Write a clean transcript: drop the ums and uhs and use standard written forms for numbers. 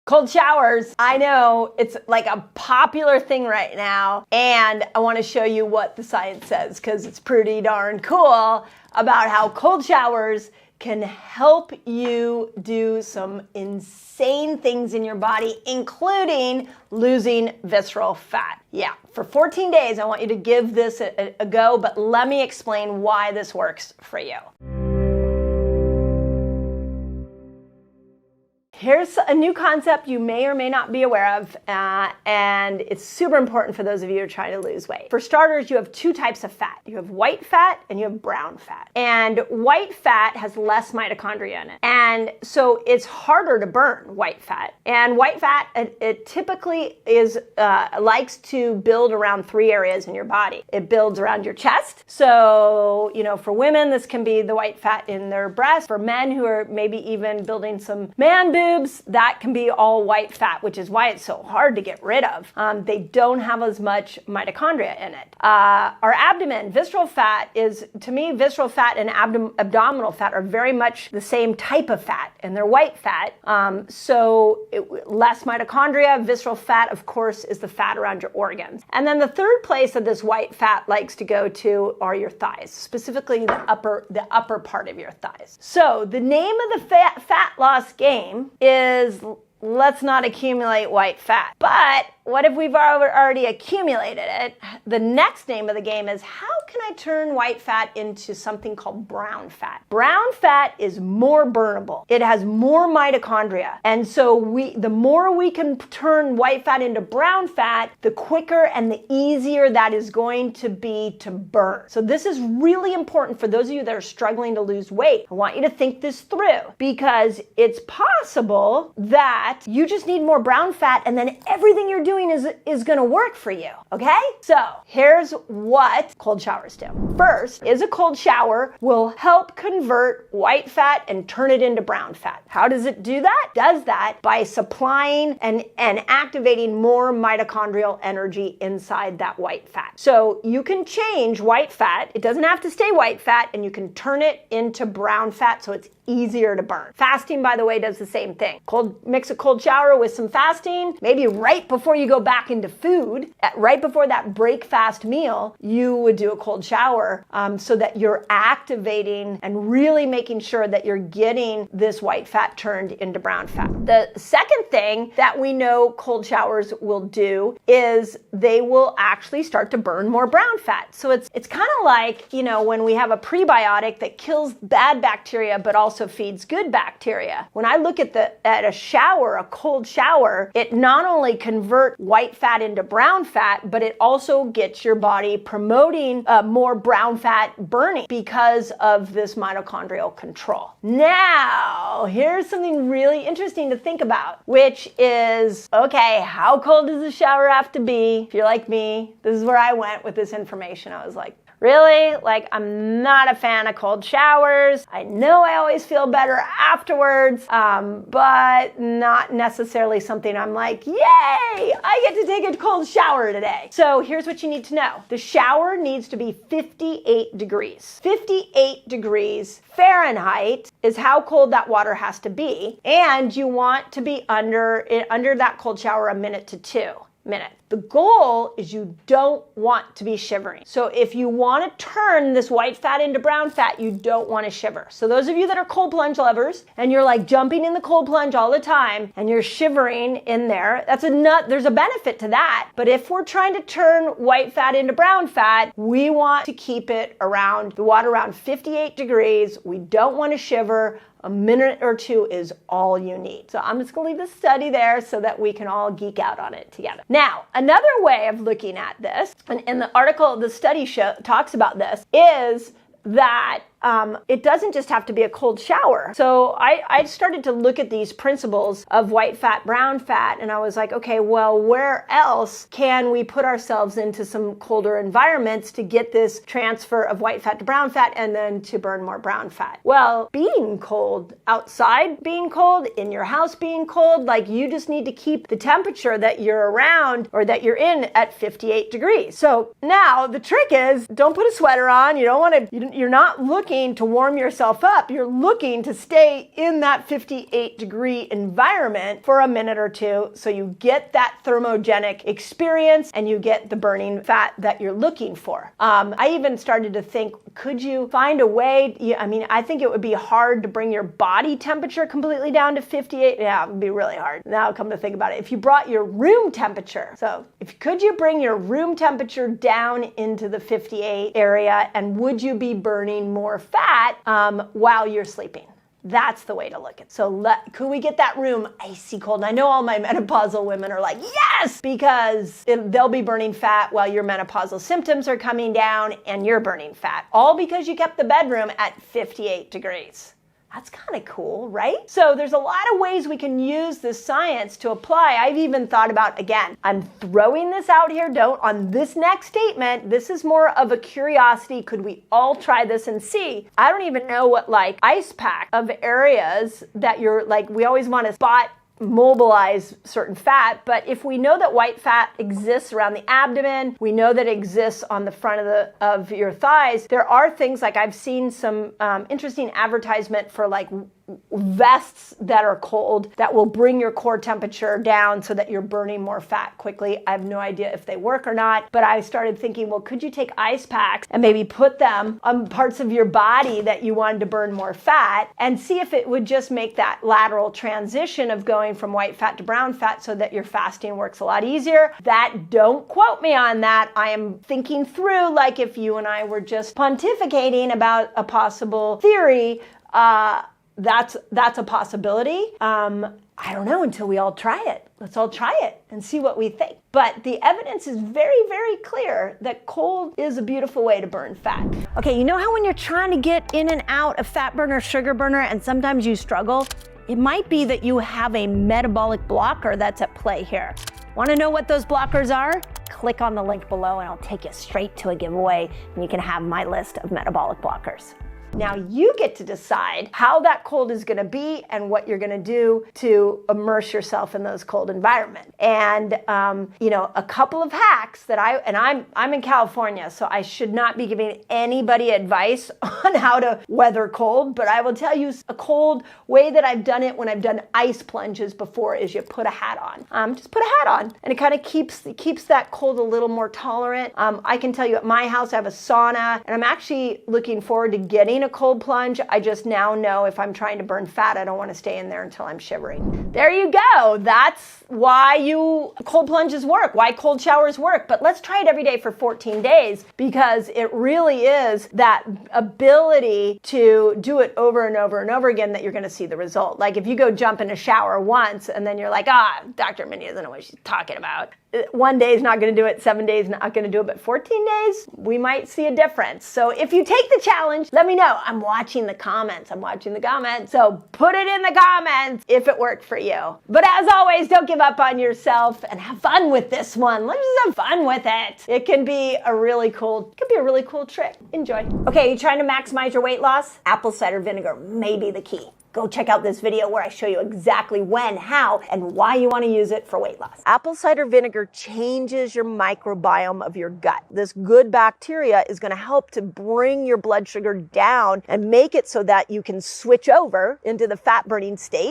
Cold showers. I know it's like a popular thing right now, and I want to show you what the science says because it's pretty darn cool about how cold showers can help you do some insane things in your body, including losing visceral fat. Yeah, for 14 days, I want you to give this a go, but let me explain why this works for you. Here's a new concept you may or may not be aware of, and it's super important for those of you who are trying to lose weight. For starters, you have two types of fat. You have white fat and you have brown fat. And white fat has less mitochondria in it. And so it's harder to burn white fat. And white fat, it typically likes to build around three areas in your body. It builds around your chest. So, for women, this can be the white fat in their breast. For men who are maybe even building some man boobs, that can be all white fat, which is why it's so hard to get rid of. They don't have as much mitochondria in it. Our abdomen, visceral fat is, to me, visceral fat and abdominal fat are very much the same type of fat, and they're white fat. Less mitochondria. Visceral fat, of course, is the fat around your organs. And then the third place that this white fat likes to go to are your thighs, specifically the upper part of your thighs. So the name of the fat loss game is let's not accumulate white fat. But what if we've already accumulated it? The next name of the game is how can I turn white fat into something called brown fat? Brown fat is more burnable. It has more mitochondria. And so the more we can turn white fat into brown fat, the quicker and the easier that is going to be to burn. So this is really important for those of you that are struggling to lose weight. I want you to think this through because it's possible that you just need more brown fat and then everything you're doing is going to work for you, okay? So here's what cold showers do. First is a cold shower will help convert white fat and turn it into brown fat. How does it do that? Does that by supplying and activating more mitochondrial energy inside that white fat. So you can change white fat. It doesn't have to stay white fat, and you can turn it into brown fat so it's easier to burn. Fasting, by the way, does the same thing. Mix a cold shower with some fasting, maybe right before you go back into food, right before that break fast meal, you would do a cold shower so that you're activating and really making sure that you're getting this white fat turned into brown fat. The second thing that we know cold showers will do is they will actually start to burn more brown fat. So it's kind of like, when we have a prebiotic that kills bad bacteria but also feeds good bacteria. When I look at a shower, a cold shower, it not only converts white fat into brown fat, but it also gets your body promoting more brown fat burning because of this mitochondrial control. Now, here's something really interesting to think about, which is, okay, how cold does the shower have to be? If you're like me, this is where I went with this information. I was like, really? I'm not a fan of cold showers. I know I always feel better afterwards, but not necessarily something I'm like, yay, I get to take a cold shower today. So here's what you need to know. The shower needs to be 58 degrees. 58 degrees Fahrenheit is how cold that water has to be, and you want to be under that cold shower a minute to 2 minutes. The goal is you don't want to be shivering. So if you want to turn this white fat into brown fat, you don't want to shiver. So those of you that are cold plunge lovers and you're jumping in the cold plunge all the time and you're shivering in there, there's a benefit to that. But if we're trying to turn white fat into brown fat, we want to keep it around the water around 58 degrees. We don't want to shiver. A minute or 2 is all you need. So I'm just going to leave the study there so that we can all geek out on it together. Now, another way of looking at this, and in the article, the study talks about this, is that it doesn't just have to be a cold shower. So I started to look at these principles of white fat, brown fat, and I was like, okay, well, where else can we put ourselves into some colder environments to get this transfer of white fat to brown fat and then to burn more brown fat? Well, being cold, outside being cold, in your house being cold, you just need to keep the temperature that you're around or that you're in at 58 degrees. So now the trick is don't put a sweater on. You're not looking looking to warm yourself up. You're looking to stay in that 58-degree environment for a minute or two so you get that thermogenic experience and you get the burning fat that you're looking for. I even started to think, could you find a way? I think it would be hard to bring your body temperature completely down to 58. Yeah, it would be really hard. Now come to think about it. If you brought your room temperature, could you bring your room temperature down into the 58 area, and would you be burning more fat while you're sleeping? That's the way to look at it. So could we get that room icy cold? And I know all my menopausal women are like, yes, because they'll be burning fat while your menopausal symptoms are coming down and you're burning fat. All because you kept the bedroom at 58 degrees. That's kind of cool, right? So there's a lot of ways we can use this science to apply. I've even thought about, again, I'm throwing this out here, on this next statement. This is more of a curiosity. Could we all try this and see? I don't even know what ice pack of areas that you're we always want to mobilize certain fat, but if we know that white fat exists around the abdomen, we know that it exists on the front of your thighs, there are things I've seen some interesting advertisement for vests that are cold that will bring your core temperature down so that you're burning more fat quickly. I have no idea if they work or not, but I started thinking, well, could you take ice packs and maybe put them on parts of your body that you wanted to burn more fat and see if it would just make that lateral transition of going from white fat to brown fat so that your fasting works a lot easier. Don't quote me on that. I am thinking through if you and I were just pontificating about a possible theory, that's a possibility. I don't know until we all try it. Let's all try it and see what we think. But the evidence is very, very clear that cold is a beautiful way to burn fat. Okay, you know how when you're trying to get in and out of fat burner, sugar burner, and sometimes you struggle? It might be that you have a metabolic blocker that's at play here. Want to know what those blockers are? Click on the link below and I'll take you straight to a giveaway and you can have my list of metabolic blockers. Now you get to decide how that cold is going to be and what you're going to do to immerse yourself in those cold environments. And a couple of hacks that I'm in California, so I should not be giving anybody advice on how to weather cold, but I will tell you a cold way that I've done it when I've done ice plunges before is you put a hat on. Just put a hat on, and it kind of keeps that cold a little more tolerant. I can tell you at my house I have a sauna, and I'm actually looking forward to getting a cold plunge. I just now know if I'm trying to burn fat, I don't want to stay in there until I'm shivering. There you go. That's why cold plunges work, why cold showers work. But let's try it every day for 14 days because it really is that ability to do it over and over and over again that you're going to see the result. If you go jump in a shower once and then you're like, Dr. Mindy doesn't know what she's talking about. One day is not going to do it, 7 days not going to do it, but 14 days, we might see a difference. So if you take the challenge, let me know. I'm watching the comments. So put it in the comments if it worked for you. But as always, don't give up on yourself and have fun with this one. Let's just have fun with it. It can be a really cool trick. Enjoy. Okay, you trying to maximize your weight loss? Apple cider vinegar may be the key. Go check out this video where I show you exactly when, how, and why you want to use it for weight loss. Apple cider vinegar changes your microbiome of your gut. This good bacteria is going to help to bring your blood sugar down and make it so that you can switch over into the fat burning state.